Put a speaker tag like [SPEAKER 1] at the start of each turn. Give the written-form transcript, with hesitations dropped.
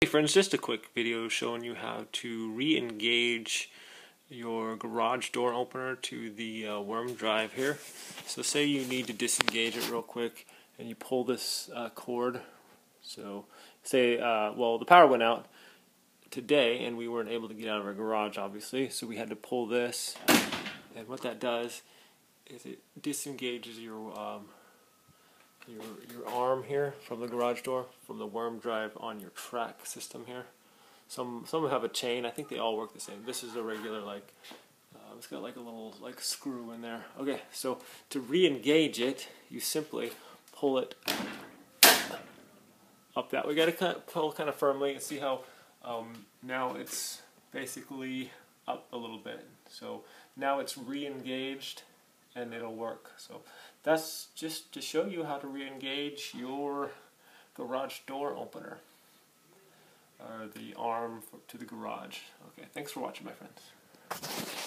[SPEAKER 1] Hey friends, just a quick video showing you how to re-engage your garage door opener to the worm drive here. So say you need to disengage it real quick and you pull this cord. So say, well, the power went out today and we weren't able to get out of our garage obviously, so we had to pull this, and what that does is it disengages your arm here from the garage door, from the worm drive on your track system here. Some have a chain. I think they all work the same. This is a regular, like, it's got like a little screw in there. Okay, so to re-engage it, you simply pull it up that way. You gotta pull kind of firmly and see how now it's basically up a little bit. So now it's re-engaged and it'll work. So that's just to show you how to re-engage your garage door opener, or the arm to the garage. Okay, thanks for watching, my friends.